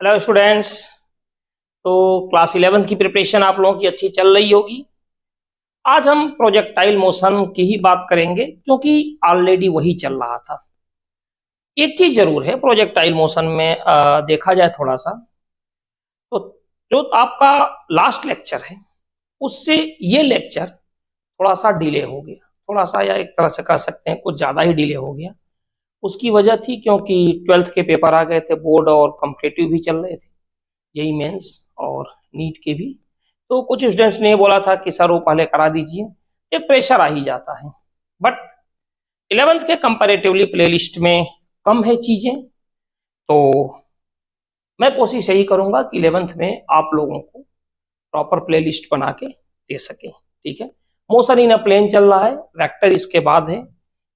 Hello students. तो class 11th की preparation आप लोगों की अच्छी चल रही होगी। आज हम प्रोजेक्टाइल मोशन की ही बात करेंगे क्योंकि ऑलरेडी वही चल रहा था। एक चीज जरूर है प्रोजेक्टाइल मोशन में देखा जाए थोड़ा सा, तो जो आपका लास्ट लेक्चर है उससे ये लेक्चर थोड़ा सा डिले हो गया, थोड़ा सा या एक तरह से कह सकते हैं कुछ ज्यादा ही डिले हो गया। उसकी वजह थी क्योंकि 12th के पेपर आ गए थे, बोर्ड और कॉम्पिटिटिव भी चल रहे थे, जेई मेंस और नीट के भी। तो कुछ स्टूडेंट्स ने बोला था कि सर वो पहले करा दीजिए, एक प्रेशर आ ही जाता है। बट 11th के कंपैरेटिवली प्लेलिस्ट में कम है चीजें, तो मैं कोशिश यही करूंगा कि 11th में आप लोगों को प्रॉपर प्लेलिस्ट बना के दे सके। ठीक है, मोशन इन अ प्लेन चल रहा है, वेक्टर इसके बाद है,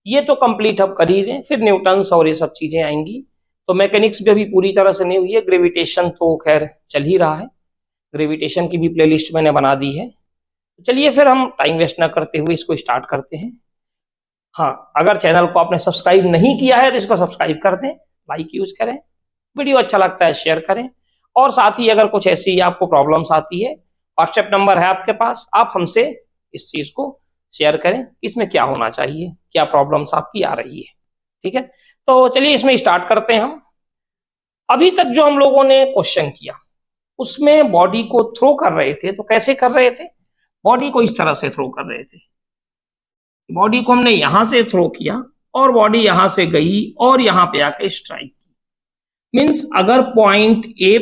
ये तो कंप्लीट अब कर ही दें, फिर न्यूटन्स और ये सब चीजें आएंगी। तो मैकेनिक्स भी अभी पूरी तरह से नहीं हुई है, ग्रेविटेशन तो खैर चल ही रहा है, ग्रेविटेशन की भी प्लेलिस्ट मैंने बना दी है। तो चलिए फिर हम टाइम वेस्ट ना करते हुए इसको स्टार्ट करते हैं। हाँ, अगर चैनल को आपने सब्सक्राइब नहीं किया है तो इसको सब्सक्राइब कर दें, लाइक यूज करें, वीडियो अच्छा लगता है शेयर करें, और साथ ही अगर कुछ ऐसी आपको प्रॉब्लम्स आती है, व्हाट्सएप नंबर है आपके पास, आप हमसे इस चीज को शेयर करें, इसमें क्या होना चाहिए, क्या प्रॉब्लम्स आपकी आ रही है। ठीक है, तो चलिए इसमें स्टार्ट करते हैं हम। अभी तक जो हम लोगों ने क्वेश्चन किया उसमें बॉडी को थ्रो कर रहे थे, तो कैसे कर रहे थे? बॉडी को इस तरह से थ्रो कर रहे थे, बॉडी को हमने यहां से थ्रो किया और बॉडी यहां से गई और यहां पे आके स्ट्राइक की। मींस अगर पॉइंट ए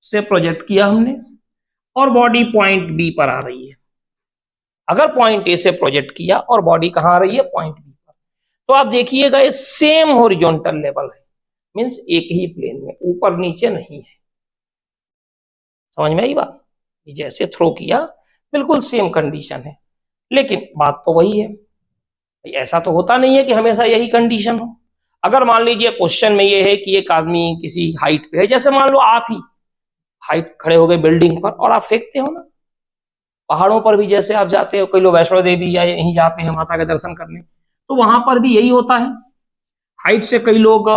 से प्रोजेक्ट किया हमने और बॉडी पॉइंट बी पर आ रही है, अगर पॉइंट ए से प्रोजेक्ट किया और बॉडी कहां आ रही है? पॉइंट बी पर, तो आप देखिएगा ये सेम हॉरिजॉन्टल लेवल है, मींस एक ही प्लेन में, ऊपर नीचे नहीं है। समझ में आई बात? जैसे थ्रो किया बिल्कुल सेम कंडीशन है, लेकिन बात तो वही है, ऐसा तो होता नहीं है कि हमेशा यही कंडीशन हो। अगर मान लीजिए क्वेश्चन में ये है कि एक आदमी किसी हाइट पे है, जैसे मान लो आप ही हाइट खड़े हो गए बिल्डिंग पर और आप फेंकते हो ना, पहाड़ों पर भी जैसे आप जाते हो, कई लोग वैष्णो देवी या यहीं जाते हैं माता के दर्शन करने, तो वहां पर भी यही होता है, हाइट से कई लोग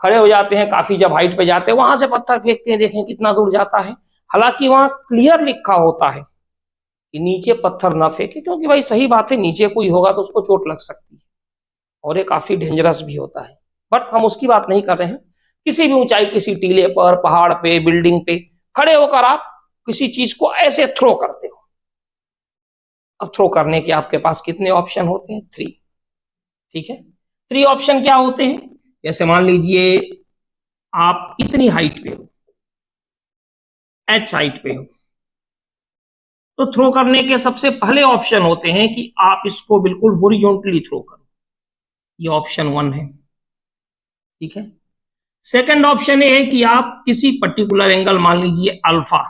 खड़े हो जाते हैं, काफी जब हाइट पे जाते हैं वहां से पत्थर फेंकते हैं, देखें कितना दूर जाता है। हालांकि वहां क्लियर लिखा होता है कि नीचे पत्थर ना फेंके, क्योंकि भाई सही बात है, नीचे कोई होगा तो उसको चोट लग सकती है और ये काफी डेंजरस भी होता है। बट हम उसकी बात नहीं कर रहे हैं। किसी भी ऊंचाई, किसी टीले पर, पहाड़ पे, बिल्डिंग पे खड़े होकर आप किसी चीज को ऐसे थ्रो करते हो। अब थ्रो करने के आपके पास कितने ऑप्शन होते हैं? 3। ठीक है, 3 ऑप्शन क्या होते हैं? जैसे मान लीजिए आप इतनी हाइट पे हो, h हाइट पे हो, तो थ्रो करने के सबसे पहले ऑप्शन होते हैं कि आप इसको बिल्कुल हॉरिजॉन्टली थ्रो करो, ये ऑप्शन 1 है। ठीक है, सेकंड ऑप्शन ये है कि आप किसी पर्टिकुलर एंगल, मान लीजिए अल्फा,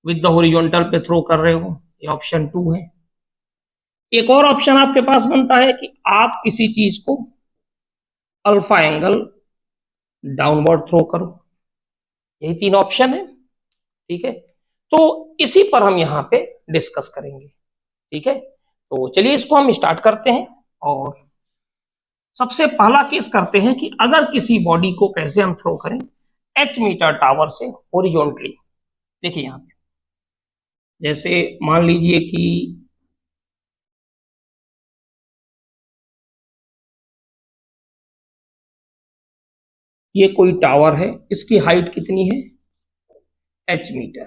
विद द हॉरिजॉन्टल पे थ्रो कर रहे हो, ये ऑप्शन 2 है। एक और ऑप्शन आपके पास बनता है कि आप किसी चीज को अल्फा एंगल डाउनवर्ड थ्रो करो, यही 3 ऑप्शन है। ठीक है, तो इसी पर हम यहां पे डिस्कस करेंगे। ठीक है, तो चलिए इसको हम स्टार्ट करते हैं और सबसे पहला केस करते हैं कि अगर किसी बॉडी को कैसे हम थ्रो करें h मीटर टावर से हॉरिजॉन्टली। देखिए यहां पे जैसे मान लीजिए कि ये कोई टावर है, इसकी हाइट कितनी है? h मीटर,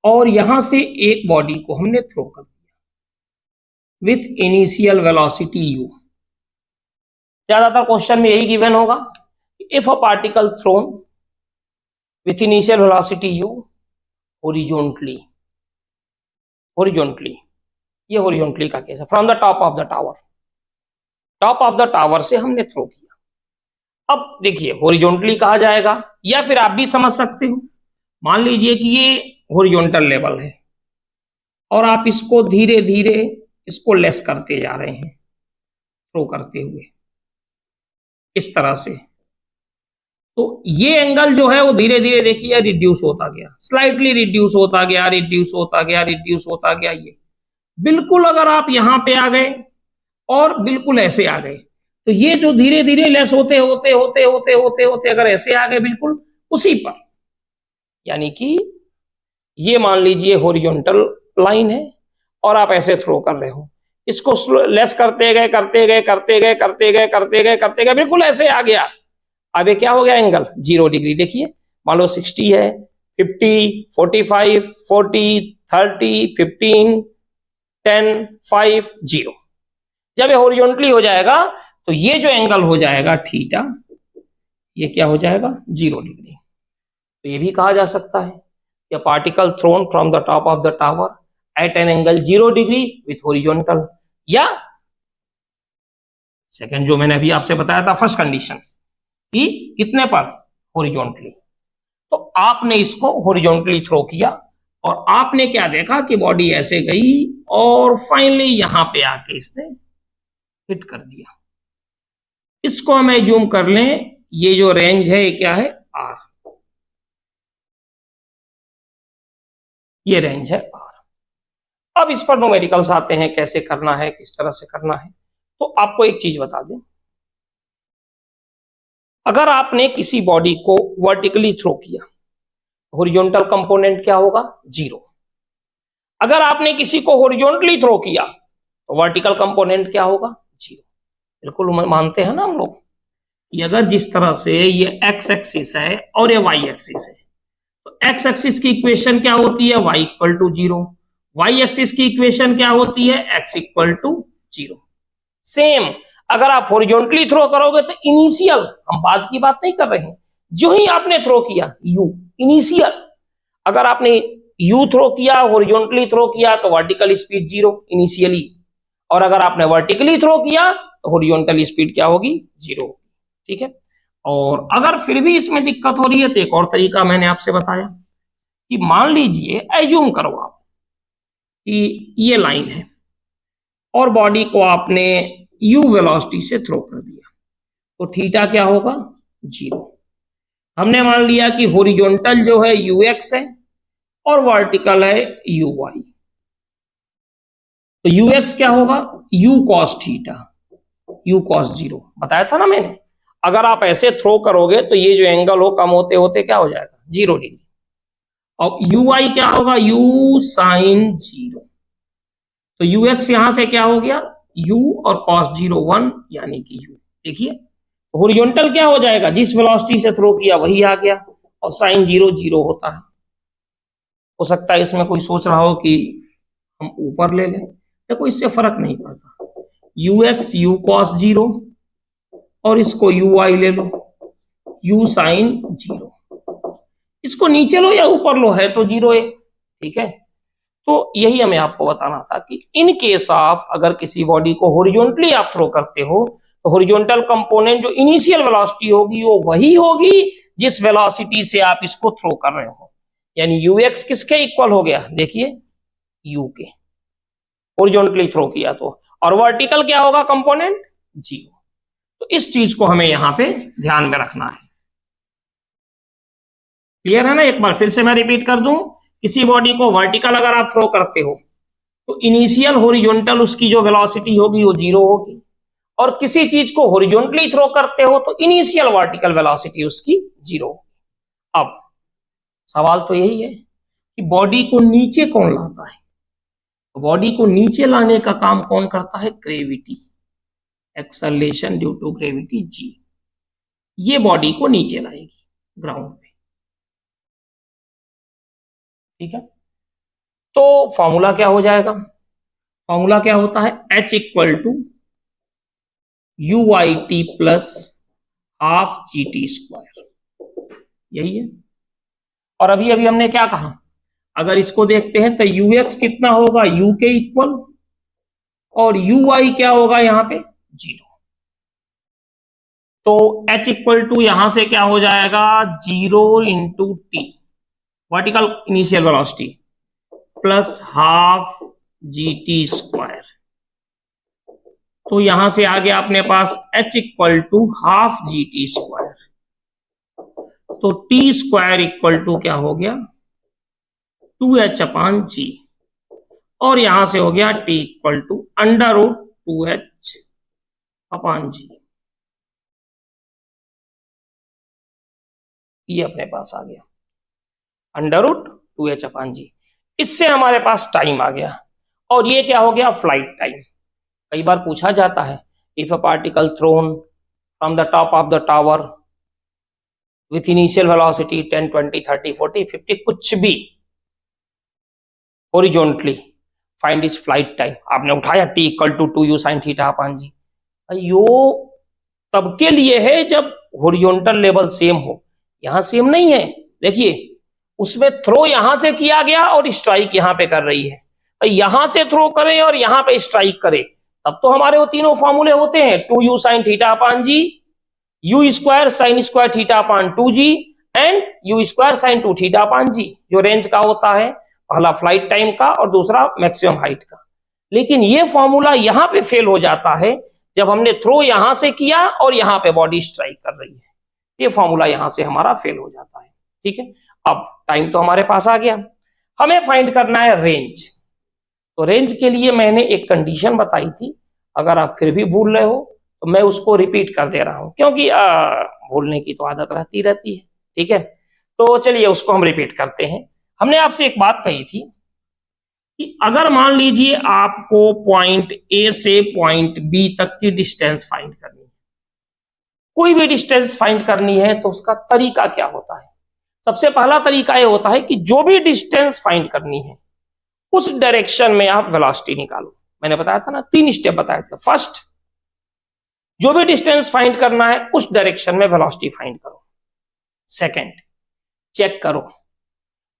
और यहां से एक बॉडी को हमने थ्रो कर दिया विथ इनिशियल वेलोसिटी u। ज्यादातर क्वेश्चन में यही गिवन होगा, if a particle thrown with initial velocity u horizontally, horizontally, ये हॉरिजॉन्टली का केस है, from the top of the tower, top of the tower से हमने थ्रो किया। अब देखिए हॉरिजॉन्टली कहा जाएगा, या फिर आप भी समझ सकते हो, मान लीजिए कि ये हॉरिजॉन्टल लेवल है और आप इसको धीरे धीरे इसको लेस करते जा रहे हैं, थ्रो करते हुए इस तरह से, तो ये एंगल जो है वो धीरे धीरे देखिए रिड्यूस होता गया, स्लाइटली रिड्यूस होता गया, रिड्यूस होता गया, रिड्यूस होता गया। ये बिल्कुल अगर आप यहां पे आ गए और बिल्कुल ऐसे आ गए तो ये जो धीरे धीरे लेस होते होते होते होते होते होते अगर ऐसे आ गए बिल्कुल उसी पर, यानी कि ये मान लीजिए हॉरिजॉन्टल लाइन है और आप ऐसे थ्रो कर रहे हो, इसको लेस करते गए करते गए करते गए करते गए करते गए करते गए बिल्कुल ऐसे आ गया। अब ये क्या हो गया एंगल 0 डिग्री। देखिए मान लो 60 है, 50, 45, 40, 30, 15, 10, 5, 0। जब ये हॉरिजॉन्टली हो जाएगा तो ये जो एंगल हो जाएगा थीटा, ये क्या हो जाएगा 0 डिग्री। तो ये भी कहा जा सकता है कि particle thrown from the top of the tower at an angle 0 degree with horizontal, या सेकंड जो मैंने अभी आपसे बताया था फर्स्ट कंडीशन कि कितने पर हॉरिजॉन्टली। तो आपने इसको हॉरिजॉन्टली थ्रो किया और आपने क्या देखा कि बॉडी ऐसे गई और फाइनली यहां पे आके इसने हिट कर दिया। इसको हमें जूम कर लें, ये जो रेंज है ये क्या है आर, ये रेंज है आर। अब इस पर न्यूमेरिकल्स आते हैं कैसे करना है, किस तरह से करना है। तो आपको एक चीज बता दें, अगर आपने किसी बॉडी को वर्टिकली थ्रो किया हॉरिजॉन्टल कंपोनेंट क्या होगा 0। अगर आपने किसी को हॉरिजॉन्टली थ्रो किया तो वर्टिकल कंपोनेंट क्या होगा 0। बिल्कुल मानते हैं ना हम लोग कि अगर जिस तरह से ये एक्स एक्सिस है और ये वाई एक्सिस है, तो एक्स एक्सिस की इक्वेशन क्या होती है y equal to 0, Y axis की इक्वेशन क्या होती है x इक्वल टू 0। सेम अगर आप हॉरिजॉन्टली थ्रो करोगे तो इनिशियल, हम बाद की बात नहीं कर रहे हैं, जो ही आपने थ्रो किया u इनिशियल, अगर आपने u थ्रो किया हॉरिजॉन्टली थ्रो किया तो वर्टिकल स्पीड 0 इनिशियली, और अगर आपने वर्टिकली थ्रो किया तो हॉरिजॉन्टल स्पीड क्या होगी 0। ठीक है। और अगर फिर भी इसमें दिक्कत हो रही है तो एक और तरीका मैंने आपसे बताया कि मान लीजिए एज्यूम करो आप कि ये लाइन है और बॉडी को आपने u वेलोसिटी से थ्रो कर दिया, तो थीटा क्या होगा 0। हमने मान लिया कि हॉरिजॉन्टल जो है ux है और वर्टिकल है uy, तो ux क्या होगा u cos theta, u cos 0 बताया था ना मैंने। अगर आप ऐसे थ्रो करोगे तो ये जो एंगल हो कम होते होते क्या हो जाएगा 0 डिग्री, और ui क्या होगा u sin 0, तो ux यहां से क्या हो गया u और cos 0 1 यानी कि u। देखिए हॉरिजॉन्टल क्या हो जाएगा, जिस वेलोसिटी से थ्रो किया वही आ गया, और sin 0 0 होता है। हो सकता है इसमें कोई सोच रहा हो कि हम ऊपर ले लें, देखो इससे फर्क नहीं पड़ता, ux u cos 0 और इसको ui ले लो u sin 0, इसको नीचे लो या ऊपर लो, है तो 0 है। ठीक है, तो यही हमें आपको बताना था कि इन केस ऑफ अगर किसी बॉडी को हॉरिजॉन्टली आप थ्रो करते हो तो हॉरिजॉन्टल कंपोनेंट जो इनिशियल वेलोसिटी होगी वो वही होगी जिस वेलोसिटी से आप इसको थ्रो कर रहे हो, यानी ux किसके इक्वल हो गया, देखिए u के, हॉरिजॉन्टली थ्रो किया तो, और वर्टिकल क्या होगा कंपोनेंट 0। तो इस चीज को हमें यहां पे ध्यान में रखना है। क्लियर है ना। एक बार फिर से मैं रिपीट कर दूं, किसी बॉडी को वर्टिकल अगर आप थ्रो करते हो तो इनिशियल हॉरिजॉन्टल उसकी जो वेलोसिटी होगी वो 0 होगी, और किसी चीज को हॉरिजॉन्टली थ्रो करते हो तो इनिशियल वर्टिकल वेलोसिटी उसकी 0 होगी। अब सवाल तो यही है कि बॉडी को नीचे कौन लाता है, तो बॉडी को नीचे लाने का काम कौन करता है, gravity, acceleration due to gravity g, ये बॉडी को नीचे लाएगी ग्राउंड पे। ठीक है, तो फॉर्मूला क्या हो जाएगा, फॉर्मूला क्या होता है h equal to UIT plus half GT square, यही है। और अभी अभी हमने क्या कहा, अगर इसको देखते हैं तो ux कितना होगा u के इक्वल, और ui क्या होगा यहां पे 0, तो h इक्वल टू यहां से क्या हो जाएगा 0 into T vertical initial velocity plus half GT square, तो यहां से आ गया अपने पास h equal to half GT square, तो t स्क्वायर इक्वल टू क्या हो गया 2h अपान g, और यहां से हो गया t equal to under root 2h upon g। ये अपने पास आ गया √2h/g। इससे हमारे पास टाइम आ गया, और ये क्या हो गया, फ्लाइट टाइम। कई बार पूछा जाता है, if a particle thrown from the top of the tower with initial velocity 10, 20, 30, 40, 50, कुछ भी horizontally, find its flight time. आपने उठाया t = 2u sin θ/g। यो तब के लिए है जब हॉरिजॉन्टल लेवल सेम हो, यहां सेम नहीं है। देखिए, उसमें थ्रो यहां से किया गया और स्ट्राइक यहां पे कर रही है। यहां से थ्रो करें और यहां पे स्ट्राइक करें, तब तो हमारे वो तीनों फॉर्मूले होते हैं, 2u sin θ/g, u² sin² θ/2g and u² sin 2θ/g, जो रेंज का होता है, पहला फ्लाइट टाइम का और दूसरा मैक्सिमम हाइट का। लेकिन ये फॉर्मूला यहां पे फेल हो जाता है जब हमने थ्रो यहां से किया और यहां पे बॉडी स्ट्राइक कर रही है, ये फॉर्मूला यहां से हमारा फेल हो जाता है। ठीक है, अब टाइम तो हमारे पास आ गया, हमें फाइंड करना है रेंज। तो रेंज के लिए मैंने एक कंडीशन बताई थी, अगर आप फिर भी भूल रहे हो तो मैं उसको रिपीट कर दे रहा हूं, क्योंकि भूलने की तो आदत रहती है। ठीक है, तो चलिए उसको हम रिपीट करते हैं। हमने आपसे एक बात कही थी कि अगर मान लीजिए आपको पॉइंट ए से पॉइंट बी तक की डिस्टेंस फाइंड करनी है, कोई भी डिस्टेंस फाइंड करनी है, तो उसका तरीका क्या होता है। सबसे पहला तरीका यह होता है कि जो भी डिस्टेंस फाइंड करनी है उस डायरेक्शन में आप वेलोसिटी निकालो। मैंने बताया था ना, 3 स्टेप बताए थे। फर्स्ट, जो भी डिस्टेंस फाइंड करना है उस डायरेक्शन में वेलोसिटी फाइंड करो। सेकंड, चेक करो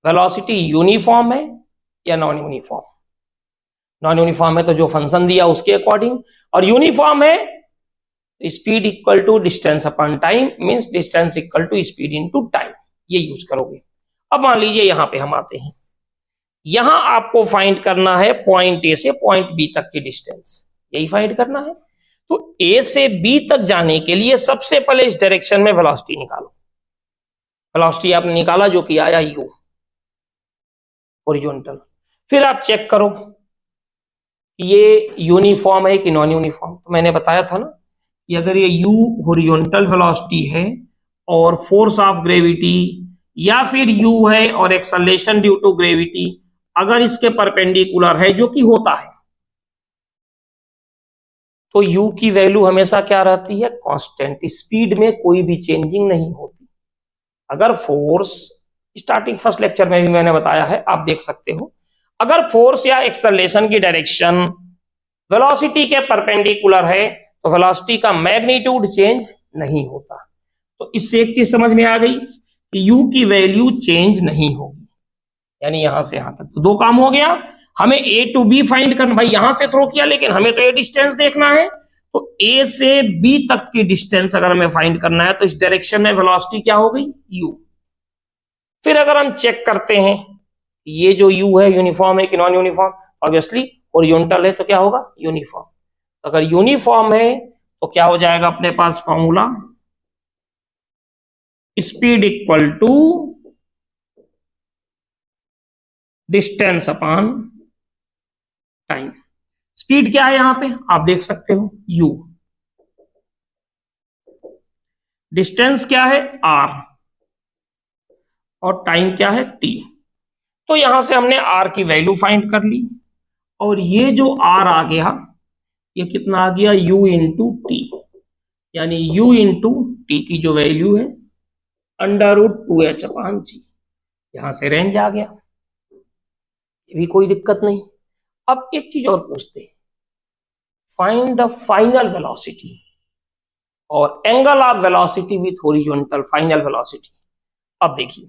वेलोसिटी यूनिफॉर्म है या नॉन यूनिफॉर्म। नॉन यूनिफॉर्म है तो जो फंक्शन दिया उसके अकॉर्डिंग, और यूनिफॉर्म है speed equal to distance upon time, means distance equal to speed into time, ये यूज करोगे। अब मान लीजिए यहां पे हम आते हैं, यहां आपको फाइंड करना है पॉइंट ए से पॉइंट बी तक की डिस्टेंस, यही फाइंड करना है। तो ए से बी तक जाने के लिए सबसे पहले इस डायरेक्शन में वेलोसिटी निकालो। वेलोसिटी आपने निकाला जो कि आया u हॉरिजॉन्टल। फिर आप चेक करो ये यूनिफॉर्म है कि नॉन यूनिफॉर्म। तो मैंने बताया था ना कि अगर ये u हॉरिजॉन्टल वेलोसिटी है और फोर्स ऑफ ग्रेविटी, या फिर u है और एक्सेलरेशन ड्यू टू ग्रेविटी अगर इसके परपेंडिकुलर है, जो कि होता है, तो u की वैल्यू हमेशा क्या रहती है, कांस्टेंट। स्पीड में कोई भी चेंजिंग नहीं होती। अगर फोर्स, स्टार्टिंग फर्स्ट लेक्चर में भी मैंने बताया है, आप देख सकते हो, अगर फोर्स या एक्सेलरेशन की डायरेक्शन वेलोसिटी के परपेंडिकुलर है तो वेलोसिटी का मैग्नीट्यूड चेंज नहीं होता। तो इससे एक चीज समझ में आ गई कि u की वैल्यू चेंज नहीं होगी, यानी यहां से यहां तक। तो 2 काम हो गया, हमें a to b फाइंड करना। भाई यहां से थ्रो किया, लेकिन हमें तो ये डिस्टेंस देखना है, तो a से b तक की डिस्टेंस अगर हमें फाइंड करना है तो इस डायरेक्शन में वेलोसिटी क्या हो गई, u। फिर अगर हम चेक करते हैं ये जो u है यूनिफॉर्म है कि नॉन यूनिफॉर्म, ऑब्वियसली हॉरिजॉन्टल है तो क्या होगा, यूनिफॉर्म। तो अगर यूनिफॉर्म है तो क्या हो जाएगा अपने पास formula, speed equal to distance upon time. Speed क्या है यहां पे आप देख सकते हो u, डिस्टेंस क्या है r, और टाइम क्या है t। तो यहां से हमने r की वैल्यू फाइंड कर ली, और ये जो r आ गया ये कितना आ गया, u इंटू टी, यानी u इंटू टी की जो वैल्यू है √2h/g। यहां से रेंज आ गया, ये भी कोई दिक्कत नहीं। अब एक चीज और पूछते हैं, फाइंड द फाइनल वेलोसिटी और angle of velocity with horizontal final velocity. अब देखिए,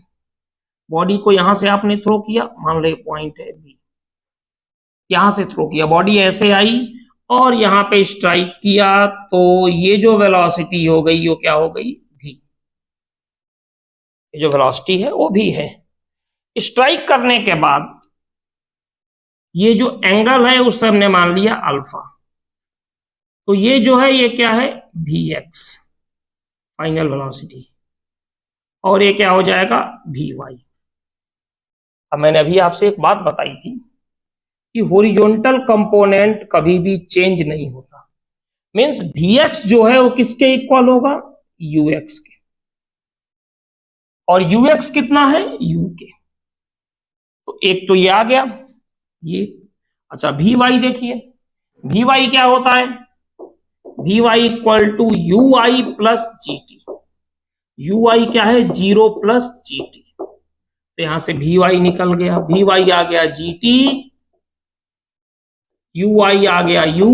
बॉडी को यहां से आपने थ्रो किया, मान लो पॉइंट है बी, यहां से थ्रो किया, बॉडी ऐसे आई और यहां पे स्ट्राइक किया, तो ये जो वेलोसिटी हो गई वो क्या हो गई, v। ये जो वेलोसिटी है वो भी है। स्ट्राइक करने के बाद ये जो एंगल है उससे हमने मान लिया अल्फा, तो ये जो है ये क्या है, vx फाइनल वेलोसिटी, और ये क्या हो जाएगा, vy। अब मैंने अभी आपसे एक बात बताई थी कि हॉरिजॉन्टल कंपोनेंट कभी भी चेंज नहीं होता, मींस vx जो है वो किसके इक्वल होगा, ux के। और यूएक्स कितना है, यू के। तो एक तो ये आ गया ये। अच्छा वी वाई देखिए, वी वाई क्या होता है, V Y equal to you I plus G T. U I क्या है, 0 प्लस जी टी। तो यहां से वी वाई निकल गया, वी वाई आ गया जी टी, यू आई आ गया यू।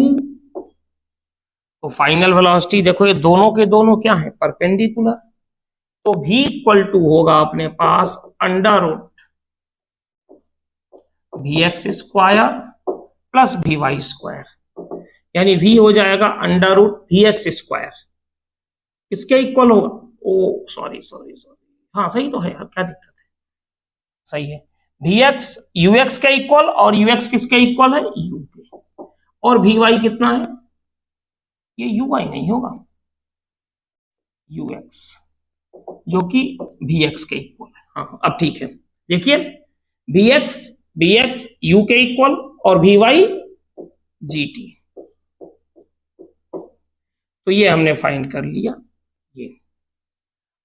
तो फाइनल वेलोसिटी देखो ये दोनों के दोनों क्या है, परपेंडिकुलर। तो v इक्वल टू होगा अपने पास under root V X square plus V Y square, यानी v हो जाएगा under root V X square. किसके इक्वल होगा, ओ सॉरी सॉरी सॉरी, हाँ सही तो है, क्या दिक्कत है, सही है। वी एक्स यू एक्स के इक्वल, और यू एक्स किसके इक्वल है, यू के। और वी वाई कितना है, ये यू वाई नहीं होगा, यू एक्स, जो कि वी एक्स के इक्वल है। हाँ अब ठीक है, देखिए वी एक्स यू के इक्वल और वी वाई जी टी। तो ये हमने फाइंड कर लिया ये।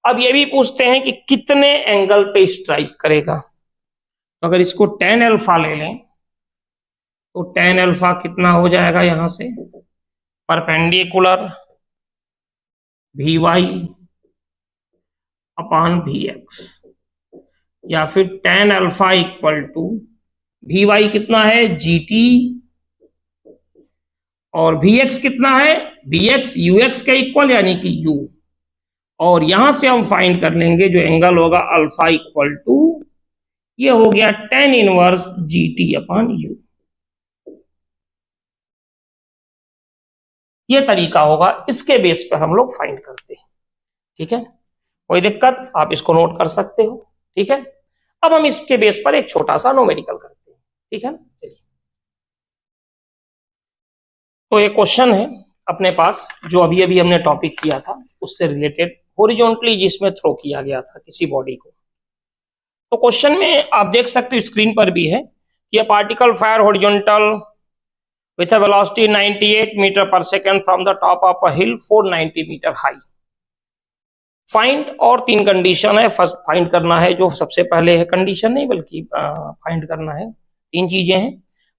अब ये भी पूछते हैं कि कितने एंगल पे स्ट्राइक करेगा। तो अगर इसको tan अल्फा ले लें तो tan अल्फा कितना हो जाएगा, यहां से perpendicular v y upon v x, या फिर tan alpha equal to v y कितना है जी टी, और वी एक्स कितना है, वी एक्स यू एक्स के इक्वल यानी कि यू। और यहां से हम फाइंड कर लेंगे जो एंगल होगा अल्फा इक्वल टू, ये हो गया tan inverse G T upon you. ये तरीका होगा, इसके बेस पर हम लोग फाइंड करते हैं। ठीक है, कोई दिक्कत, आप इसको नोट कर सकते हो। ठीक है, अब हम इसके बेस पर एक छोटा सा न्यूमेरिकल करते हैं। ठीक है, चलिए। तो एक क्वेश्चन है अपने पास जो अभी अभी हमने टॉपिक किया था उससे रिलेटेड, हॉरिजॉन्टली जिसमें थ्रो किया गया था किसी बॉडी को। तो क्वेश्चन में आप देख सकते हो, स्क्रीन पर भी है कि a particle fire horizontal with a velocity 98 meter per second from the top of a hill 490 meter high. Find, और तीन कंडीशन है। फर्स्ट फाइंड करना है, जो सबसे पहले है, कंडीशन नहीं बल्कि फाइंड करना है, तीन चीजें हैं।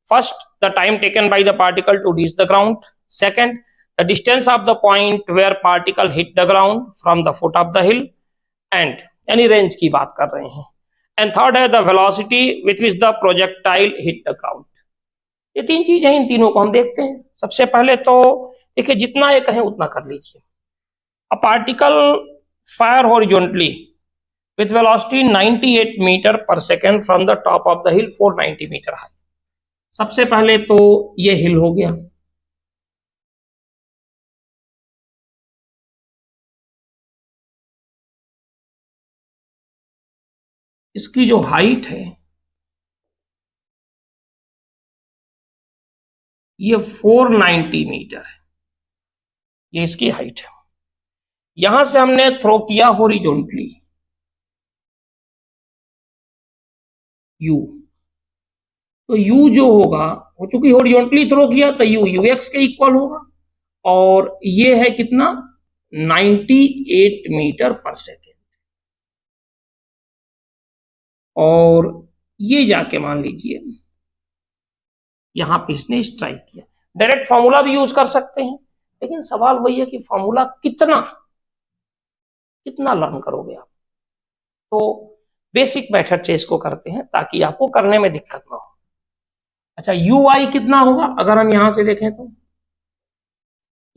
First, the time taken by the particle to reach the ground. Second, the distance of the point where particle hit the ground from the foot of the hill, and यानी range की बात कर रहे हैं। एंड थर्ड है the velocity with which the projectile hit the ground. ये तीन चीजें हैं, इन तीनों को हम देखते हैं। सबसे पहले तो देखिए, जितना ये कहें उतना कर लीजिए। A particle fire horizontally with velocity 98 metre per second from the top of the hill 490 metre high. सबसे पहले तो ये हिल हो गया, इसकी जो हाइट है ये 490 मीटर है, ये इसकी हाइट है। यहां से हमने थ्रो किया हॉरिजॉन्टली यू, तो यू जो होगा, वो चूंकि हॉरिजॉन्टली थ्रो किया तो यू यू एक्स के इक्वल होगा, और ये है कितना, 98 मीटर पर सेकेंड। और ये जाके मान लीजिए यहां पे इसने स्ट्राइक किया। डायरेक्ट फॉर्मूला भी यूज कर सकते हैं, लेकिन सवाल वही है कि फॉर्मूला कितना कितना लर्न करोगे आप। तो बेसिक मेथड से इसको करते हैं ताकि आपको करने में दिक्कत ना हो। अच्छा, यू आई कितना होगा, अगर हम यहां से देखें तो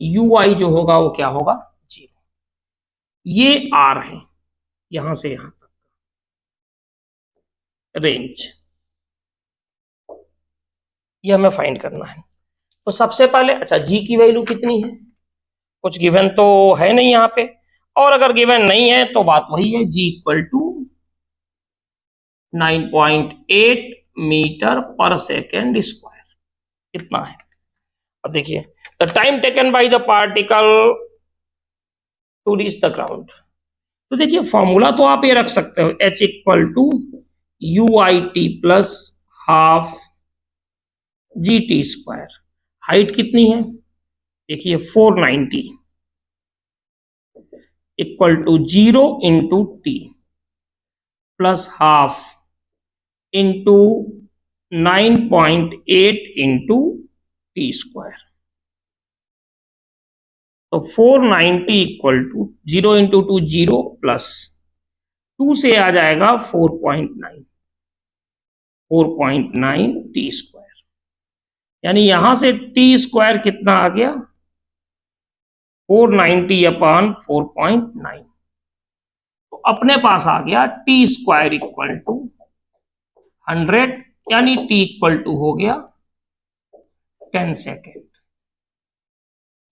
यू आई जो होगा वो क्या होगा, 0। ये आर है, यहां से यहां तक रेंज, ये हमें फाइंड करना है। तो सबसे पहले, अच्छा जी की वैल्यू कितनी है, कुछ गिवन तो है नहीं यहाँ पे, और अगर गिवन नहीं है तो बात वही है, g equal to 9.8 metre per second square कितना है। अब देखिए, the time taken by the particle to reach the ground. तो देखिए फॉर्मूला तो आप ये रख सकते हो, h equal to you i t plus half g t square. Height कितनी है, देखिए 490 equal to 0 into t. Plus half into 9.8 into t square. तो 490 इक्वल टू 0 इंटू 2 0 प्लस 2 से आ जाएगा 4.9 टी स्क्वायर। यानी यहां से टी स्क्वायर कितना आ गया 490 अपान 4.9। तो अपने पास आ गया टी स्क्वायर इक्वल टू 100, यानी टी इक्वल टू हो गया 10 सेकेंड।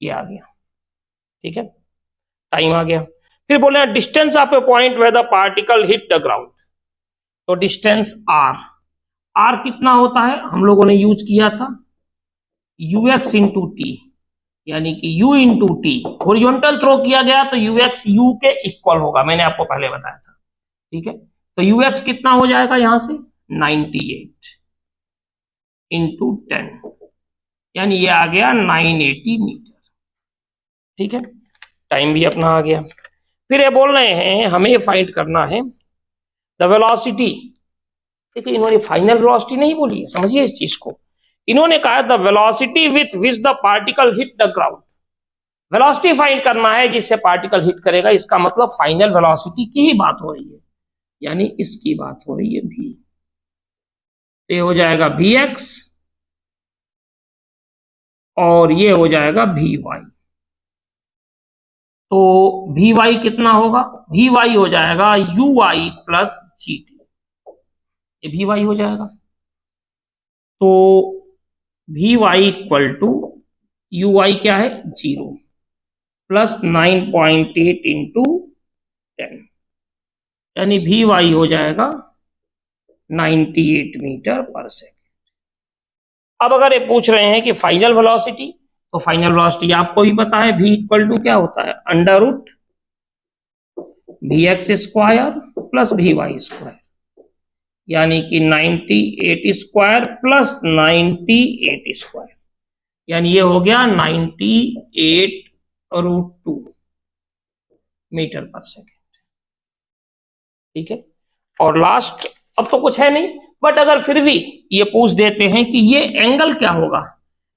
ये आ गया, ठीक है, टाइम आ गया। फिर बोले distance of a point where the particle hit the ground. तो डिस्टेंस आर कितना होता है, हम लोगों ने यूज किया था यूएक्स इंटू टी, यानी कि u into t. Horizontal throw किया गया तो यूएक्स यू के इक्वल होगा, मैंने आपको पहले बताया था, ठीक है। तो यूएक्स कितना हो जाएगा यहां से 98 इंटू 10, यानी ये आ गया 980 मीटर, ठीक है। टाइम भी अपना आ गया। फिर ये बोल रहे हैं हमें फाइंड करना है द वेलोसिटी। देखिए इन्होंने फाइनल वेलोसिटी नहीं बोली है, समझिए इस चीज को। इन्होंने कहा the velocity with which the particle hit the ground. Velocity find करना है जिससे पार्टिकल हिट करेगा, इसका मतलब फाइनल वेलोसिटी की ही बात हो रही है, यानी इसकी बात हो रही है v। ये हो जाएगा vx और ये हो जाएगा vy। तो vy कितना होगा, vy हो जाएगा uy प्लस gt, ये vy हो जाएगा। तो vy इक्वल टू uy क्या है 0 प्लस 9.8 इंटू 10, यानी vy हो जाएगा 98 मीटर पर सेकेंड। अब अगर ये पूछ रहे हैं कि फाइनल वेलोसिटी, तो फाइनल वेलोसिटी आपको भी पता है v इक्वल टू क्या होता है under root vx square plus vy square, यानी कि 98 स्क्वायर प्लस 98 स्क्वायर, यानी ये हो गया 98√2 मीटर पर सेकेंड, ठीक है। और लास्ट, अब तो कुछ है नहीं, बट अगर फिर भी ये पूछ देते हैं कि ये एंगल क्या होगा,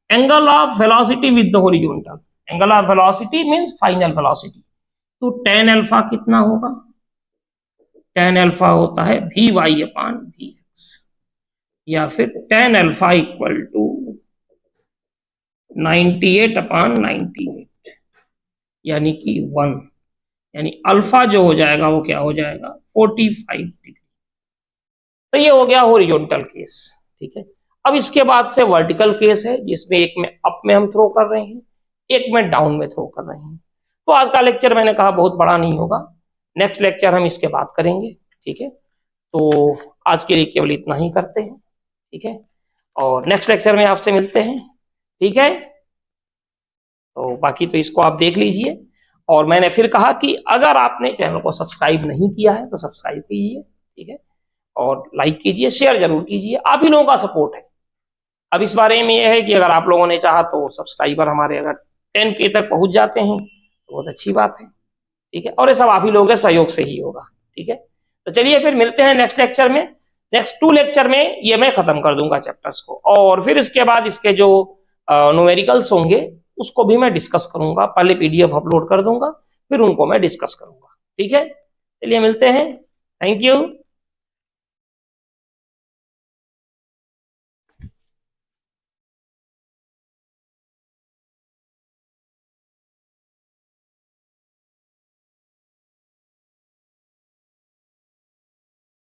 angle of velocity with the horizontal. Angle of velocity means final velocity. तो tan अल्फा कितना होगा, tan अल्फा होता है vy अपान vx, या फिर tan अल्फा इक्वल टू 98 अपान 98, यानी कि 1, यानी अल्फा जो हो जाएगा वो क्या हो जाएगा 45 डिग्री। तो ये हो गया हॉरिजॉन्टल केस, ठीक है। अब इसके बाद से वर्टिकल केस है, जिसमें एक में अप में हम थ्रो कर रहे हैं, एक में डाउन में थ्रो कर रहे हैं। तो आज का लेक्चर मैंने कहा बहुत बड़ा नहीं होगा, नेक्स्ट लेक्चर हम इसके बाद करेंगे, ठीक है। तो आज के लिए केवल इतना ही करते हैं, ठीक है, और नेक्स्ट लेक्चर में आपसे मिलते हैं, ठीक है। तो बाकी तो इसको आप देख लीजिए, और मैंने फिर कहा कि अगर आपने चैनल को सब्सक्राइब नहीं किया है तो सब्सक्राइब कीजिए, ठीक है, और लाइक कीजिए, शेयर जरूर कीजिए, आप ही लोगों का सपोर्ट है। अब इस बारे में यह है कि अगर आप लोगों ने चाहा तो सब्सक्राइबर हमारे अगर 10K तक पहुंच जाते हैं तो बहुत अच्छी बात है, ठीक है, और ये सब आप ही लोगों के सहयोग से ही होगा, ठीक है। तो चलिए फिर मिलते हैं नेक्स्ट लेक्चर में। नेक्स्ट 2 लेक्चर में ये मैं खत्म कर दूंगा चैप्टर्स को, और फिर इसके बाद इसके जो न्यूमेरिकल्स होंगे उसको भी मैं डिस्कस करूंगा। पहले PDF अपलोड कर दूंगा, फिर उनको मैं डिस्कस करूंगा, ठीक है। चलिए मिलते हैं, थैंक यू।